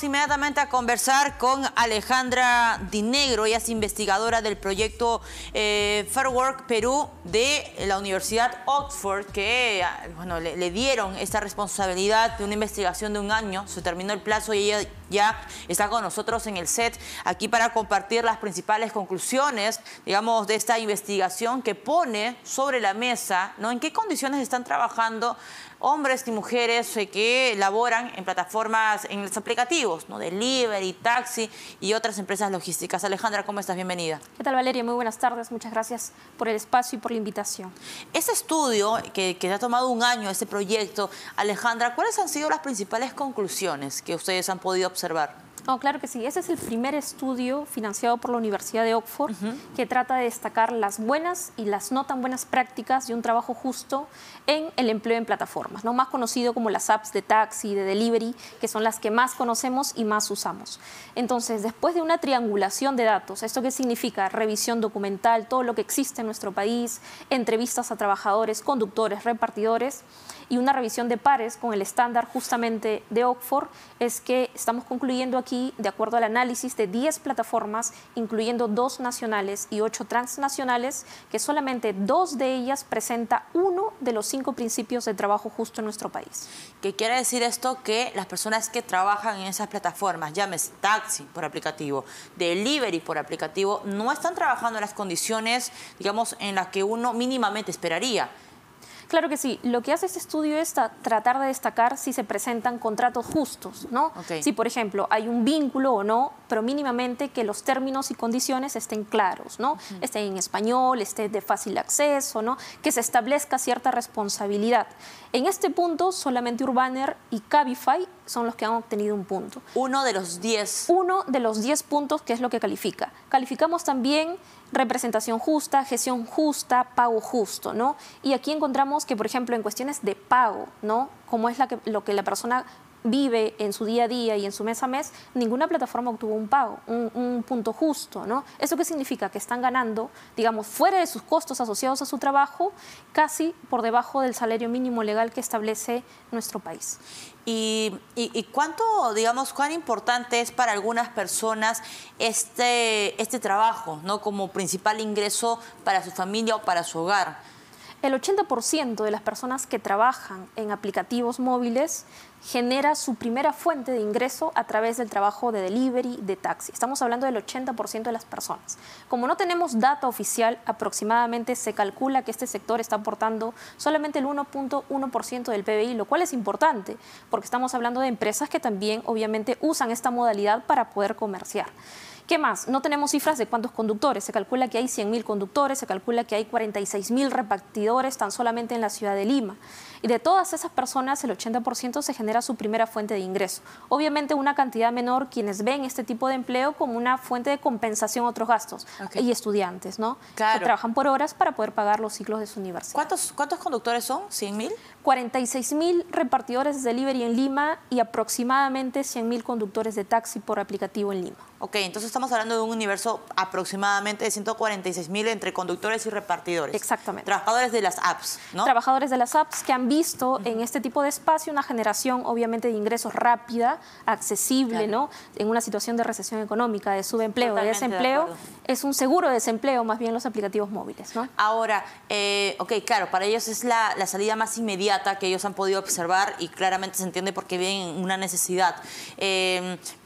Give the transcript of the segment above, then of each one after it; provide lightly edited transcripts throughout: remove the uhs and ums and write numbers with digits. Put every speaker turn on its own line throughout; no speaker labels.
inmediatamente a conversar con Alejandra Dinegro. Ella es investigadora del proyecto Fair Work Perú de la Universidad Oxford, que bueno, le dieron esta responsabilidad de una investigación de un año. Se terminó el plazo y ella ya está con nosotros en el set aquí para compartir las principales conclusiones, digamos, de esta investigación que pone sobre la mesa, ¿no?, en qué condiciones están trabajando hombres y mujeres que laboran en plataformas, en los aplicativos, ¿no?, delivery, taxi y otras empresas logísticas. Alejandra, ¿cómo estás? Bienvenida.
¿Qué tal, Valeria? Muy buenas tardes. Muchas gracias por el espacio y por la invitación.
Este estudio, que ha tomado un año, este proyecto, Alejandra, ¿cuáles han sido las principales conclusiones que ustedes han podido observar?
Oh, claro que sí. Ese es el primer estudio financiado por la Universidad de Oxford que trata de destacar las buenas y las no tan buenas prácticas de un trabajo justo en el empleo en plataformas, ¿no?, más conocido como las apps de taxi, de delivery, que son las que más conocemos y más usamos. Entonces, después de una triangulación de datos, ¿esto qué significa? Revisión documental, todo lo que existe en nuestro país, entrevistas a trabajadores, conductores, repartidores, y una revisión de pares con el estándar justamente de Oxford, es que estamos concluyendo aquí, de acuerdo al análisis de 10 plataformas, incluyendo 2 nacionales y 8 transnacionales, que solamente 2 de ellas presenta uno de los 5 principios de trabajo justo en nuestro país.
¿Qué quiere decir esto? Que las personas que trabajan en esas plataformas, llámese taxi por aplicativo, delivery por aplicativo, no están trabajando en las condiciones, digamos, en las que uno mínimamente esperaría.
Claro que sí. Lo que hace este estudio es tratar de destacar si se presentan contratos justos, ¿no?
Okay.
Si, por ejemplo, hay un vínculo o no, pero mínimamente que los términos y condiciones estén claros, ¿no? Estén en español, estén de fácil acceso, ¿no? Que se establezca cierta responsabilidad. En este punto, solamente Urbaner y Cabify son los que han obtenido un punto.
Uno de los 10.
Uno de los 10 puntos, que es lo que califica. Calificamos también representación justa, gestión justa, pago justo, ¿no? Y aquí encontramos que, por ejemplo, en cuestiones de pago, ¿no?, como es lo que la persona vive en su día a día y en su mes a mes, ninguna plataforma obtuvo un pago, un punto justo, ¿no? ¿Eso qué significa? Que están ganando, digamos, fuera de sus costos asociados a su trabajo, casi por debajo del salario mínimo legal que establece nuestro país.
¿Y cuánto, digamos, cuán importante es para algunas personas este trabajo, ¿no?, como principal ingreso para su familia o para su hogar?
El 80% de las personas que trabajan en aplicativos móviles genera su primera fuente de ingreso a través del trabajo de delivery, de taxi. Estamos hablando del 80% de las personas. Como no tenemos data oficial, aproximadamente se calcula que este sector está aportando solamente el 1.1% del PBI, lo cual es importante, porque estamos hablando de empresas que también obviamente usan esta modalidad para poder comerciar. ¿Qué más? No tenemos cifras de cuántos conductores. Se calcula que hay 100.000 conductores, se calcula que hay 46.000 repartidores tan solamente en la ciudad de Lima. Y de todas esas personas, el 80% se genera su primera fuente de ingreso. Obviamente una cantidad menor quienes ven este tipo de empleo como una fuente de compensación a otros gastos.
Okay.
Y estudiantes, ¿no?
Claro.
Que trabajan por horas para poder pagar los ciclos de su universidad.
¿Cuántos conductores son? ¿100.000?
46.000 repartidores de delivery en Lima y aproximadamente 100.000 conductores de taxi por aplicativo en Lima.
Ok, entonces estamos hablando de un universo aproximadamente de 146.000 entre conductores y repartidores.
Exactamente.
Trabajadores de las apps, ¿no?
Trabajadores de las apps que han visto en este tipo de espacio una generación obviamente de ingresos rápida, accesible, claro, ¿no? En una situación de recesión económica, de subempleo, de desempleo, es un seguro de desempleo más bien los aplicativos móviles, ¿no?
Ahora, ok, claro, para ellos es la salida más inmediata que ellos han podido observar y claramente se entiende por qué ven una necesidad.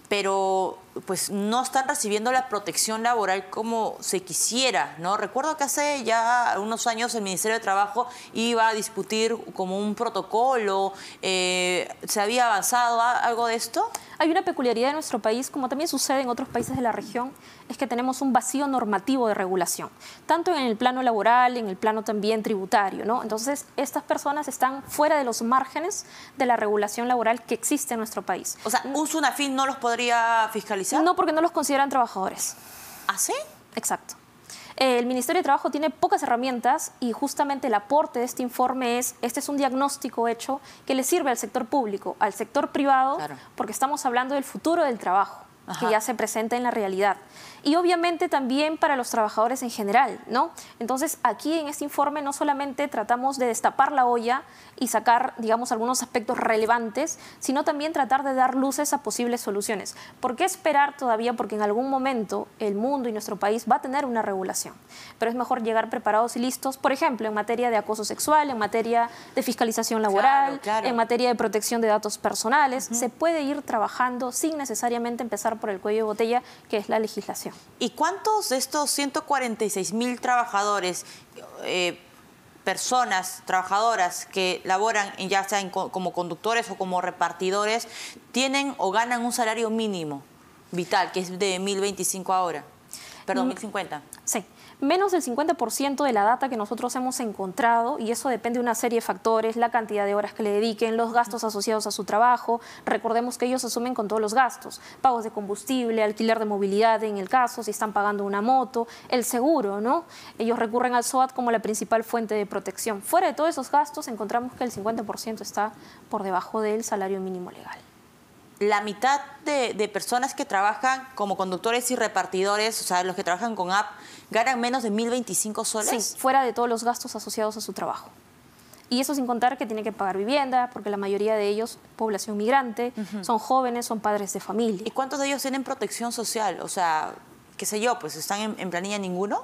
Pero pues no están recibiendo la protección laboral como se quisiera, ¿no? Recuerdo que hace ya unos años el Ministerio de Trabajo iba a discutir como un protocolo. ¿Se había avanzado algo de esto?
Hay una peculiaridad en nuestro país, como también sucede en otros países de la región, es que tenemos un vacío normativo de regulación, tanto en el plano laboral, en el plano también tributario, ¿no? Entonces, estas personas están fuera de los márgenes de la regulación laboral que existe en nuestro país.
O sea, ¿un SUNAFIN no los podría fiscalizar?
No, porque no los consideran trabajadores.
¿Ah, sí?
Exacto. El Ministerio de Trabajo tiene pocas herramientas y justamente el aporte de este informe este es un diagnóstico hecho que le sirve al sector público, al sector privado, claro, porque estamos hablando del futuro del trabajo. que ya se presenta en la realidad. Y obviamente también para los trabajadores en general, ¿no? Entonces, aquí en este informe no solamente tratamos de destapar la olla y sacar, digamos, algunos aspectos relevantes, sino también tratar de dar luces a posibles soluciones. ¿Por qué esperar todavía? Porque en algún momento el mundo y nuestro país va a tener una regulación. Pero es mejor llegar preparados y listos, por ejemplo, en materia de acoso sexual, en materia de fiscalización laboral, en materia de protección de datos personales. Se puede ir trabajando sin necesariamente empezar por el cuello de botella, que es la legislación.
¿Y cuántos de estos 146.000 trabajadores, personas, trabajadoras que laboran ya sea como conductores o como repartidores, tienen o ganan un salario mínimo vital, que es de 1.025 ahora? Perdón, 1.050.
Sí. Menos del 50% de la data que nosotros hemos encontrado, y eso depende de una serie de factores, la cantidad de horas que le dediquen, los gastos asociados a su trabajo. Recordemos que ellos asumen con todos los gastos, pagos de combustible, alquiler de movilidad en el caso, si están pagando una moto, el seguro, ¿no? Ellos recurren al SOAT como la principal fuente de protección. Fuera de todos esos gastos, encontramos que el 50% está por debajo del salario mínimo legal.
La mitad de personas que trabajan como conductores y repartidores, o sea, los que trabajan con app, ganan menos de 1.025 soles.
Sí, fuera de todos los gastos asociados a su trabajo. Y eso sin contar que tienen que pagar vivienda, porque la mayoría de ellos, población migrante, son jóvenes, son padres de familia.
¿Y cuántos de ellos tienen protección social? O sea, qué sé yo, pues ¿están en planilla ninguno?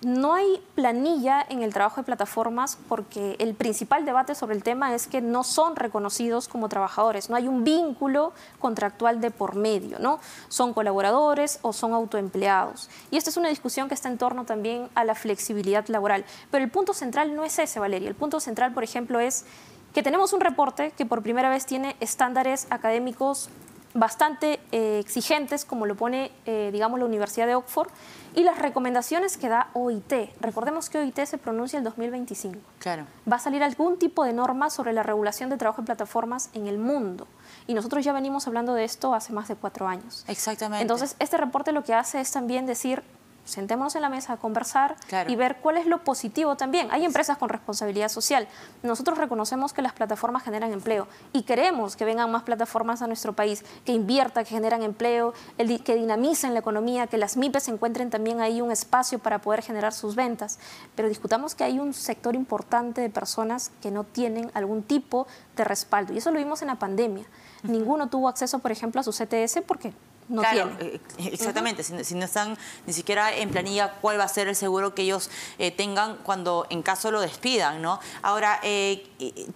No hay planilla en el trabajo de plataformas porque el principal debate sobre el tema es que no son reconocidos como trabajadores, no hay un vínculo contractual de por medio, ¿no? Son colaboradores o son autoempleados. Y esta es una discusión que está en torno también a la flexibilidad laboral. Pero el punto central no es ese, Valeria. El punto central, por ejemplo, es que tenemos un reporte que por primera vez tiene estándares académicos bastante exigentes, como lo pone, digamos, la Universidad de Oxford, y las recomendaciones que da OIT. Recordemos que OIT se pronuncia el 2025.
Claro.
Va a salir algún tipo de norma sobre la regulación de trabajo en plataformas en el mundo. Y nosotros ya venimos hablando de esto hace más de 4 años.
Exactamente.
Entonces, este reporte lo que hace es también decir, sentémonos en la mesa a conversar y ver cuál es lo positivo también. Hay empresas con responsabilidad social. Nosotros reconocemos que las plataformas generan empleo y queremos que vengan más plataformas a nuestro país, que inviertan, que generan empleo, que dinamicen la economía, que las MIPES encuentren también ahí un espacio para poder generar sus ventas. Pero discutamos que hay un sector importante de personas que no tienen algún tipo de respaldo. Y eso lo vimos en la pandemia. Ninguno tuvo acceso, por ejemplo, a su CTS porque no tienen.
Exactamente. Si no están ni siquiera en planilla, ¿cuál va a ser el seguro que ellos tengan cuando en caso lo despidan, ¿no? Ahora,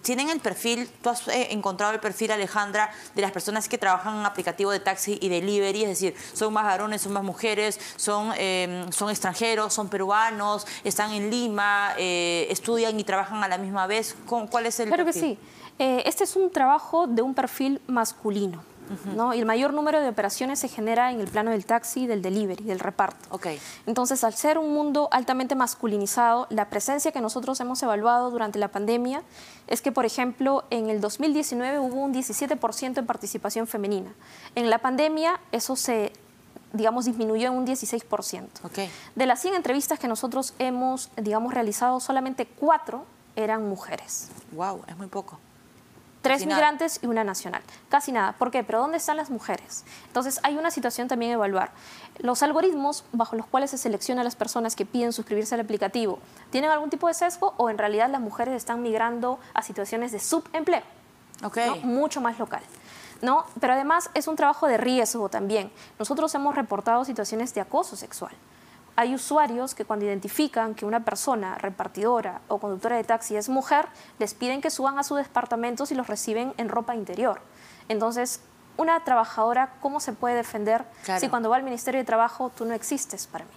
tienen el perfil, tú has encontrado el perfil, Alejandra, de las personas que trabajan en aplicativo de taxi y delivery, es decir, son más varones, son más mujeres, son extranjeros, son peruanos, están en Lima, estudian y trabajan a la misma vez. ¿Cuál es el perfil?
Claro que sí. Este es un trabajo de un perfil masculino. ¿No? Y el mayor número de operaciones se genera en el plano del taxi, del delivery, del reparto. Entonces, al ser un mundo altamente masculinizado, la presencia que nosotros hemos evaluado durante la pandemia es que, por ejemplo, en el 2019 hubo un 17% de participación femenina. En la pandemia eso se, digamos, disminuyó en un 16%. De las 100 entrevistas que nosotros hemos, digamos, realizado, solamente 4 eran mujeres.
Wow, es muy poco.
3 migrantes y una nacional. Casi nada. ¿Por qué? Pero ¿dónde están las mujeres? Entonces, hay una situación también a evaluar. Los algoritmos bajo los cuales se seleccionan las personas que piden suscribirse al aplicativo, ¿tienen algún tipo de sesgo o en realidad las mujeres están migrando a situaciones de subempleo? ¿No? Mucho más local. ¿No? Pero además es un trabajo de riesgo también. Nosotros hemos reportado situaciones de acoso sexual. Hay usuarios que cuando identifican que una persona repartidora o conductora de taxi es mujer, les piden que suban a sus departamentos y los reciben en ropa interior. Entonces, una trabajadora, ¿cómo se puede defender si cuando va al Ministerio de Trabajo tú no existes para mí?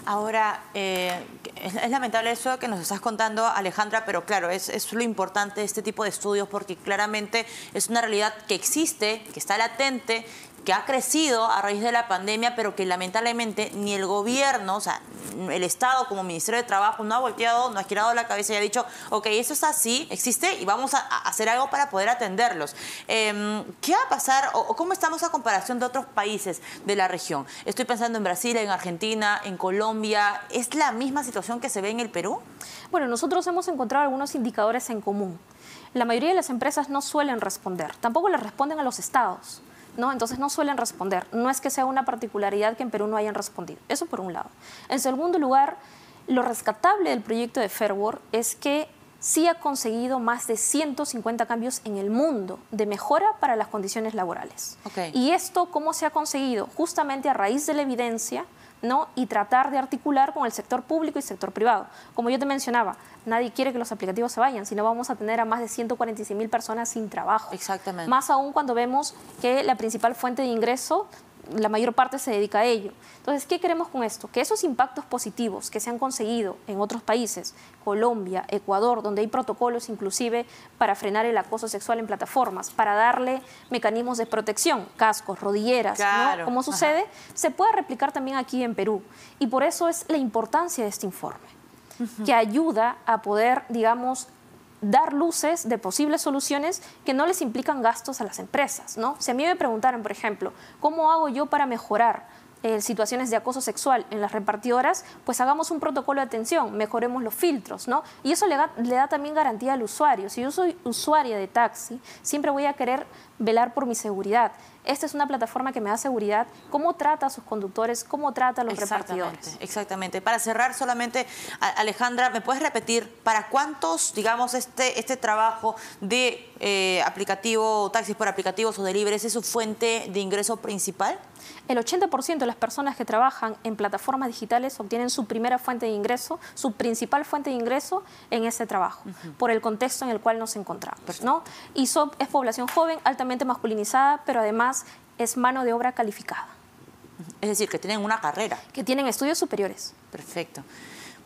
Ahora, es lamentable eso que nos estás contando, Alejandra, pero claro, es lo importante de este tipo de estudios porque claramente es una realidad que existe, que está latente, que ha crecido a raíz de la pandemia, pero que lamentablemente ni el gobierno, o sea, el Estado como Ministerio de Trabajo no ha volteado, no ha girado la cabeza y ha dicho, ok, eso es así, existe y vamos a hacer algo para poder atenderlos. ¿Qué va a pasar o cómo estamos a comparación de otros países de la región? Estoy pensando en Brasil, en Argentina, en Colombia. ¿Es la misma situación que se ve en el Perú?
Bueno, nosotros hemos encontrado algunos indicadores en común. La mayoría de las empresas no suelen responder, tampoco les responden a los estados. ¿no? Entonces no suelen responder. No es que sea una particularidad que en Perú no hayan respondido. Eso por un lado. En segundo lugar, lo rescatable del proyecto de Fair Work es que sí ha conseguido más de 150 cambios en el mundo de mejora para las condiciones laborales. Y esto, ¿cómo se ha conseguido? Justamente a raíz de la evidencia, ¿no? Y tratar de articular con el sector público y sector privado. Como yo te mencionaba, nadie quiere que los aplicativos se vayan, sino vamos a tener a más de 146.000 personas sin trabajo.
Exactamente.
Más aún cuando vemos que la principal fuente de ingreso, la mayor parte se dedica a ello. Entonces, ¿qué queremos con esto? Que esos impactos positivos que se han conseguido en otros países, Colombia, Ecuador, donde hay protocolos inclusive para frenar el acoso sexual en plataformas, para darle mecanismos de protección, cascos, rodilleras,
claro,
¿no? Como sucede, se puede replicar también aquí en Perú. Y por eso es la importancia de este informe, que ayuda a poder, digamos, dar luces de posibles soluciones que no les implican gastos a las empresas, ¿no? Si a mí me preguntaran, por ejemplo, ¿cómo hago yo para mejorar situaciones de acoso sexual en las repartidoras? Pues hagamos un protocolo de atención, mejoremos los filtros, ¿no? Y eso le da también garantía al usuario. Si yo soy usuaria de taxi, siempre voy a querer velar por mi seguridad. Esta es una plataforma que me da seguridad. ¿Cómo trata a sus conductores? ¿Cómo trata a los repartidores?
Exactamente. Para cerrar solamente, Alejandra, ¿me puedes repetir para cuántos, digamos, este trabajo de aplicativo, taxis por aplicativos o deliveries es su fuente de ingreso principal?
El 80% de las personas que trabajan en plataformas digitales obtienen su primera fuente de ingreso, su principal fuente de ingreso en ese trabajo, por el contexto en el cual nos encontramos, ¿no? Y es población joven, altamente masculinizada, pero además es mano de obra calificada.
Es decir, que tienen una carrera.
Que tienen estudios superiores.
Perfecto.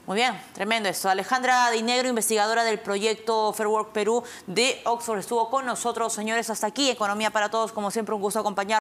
Muy bien, tremendo esto. Alejandra Dinegro, investigadora del proyecto Fair Work Perú de Oxford, estuvo con nosotros, señores, hasta aquí. Economía para Todos, como siempre, un gusto acompañar.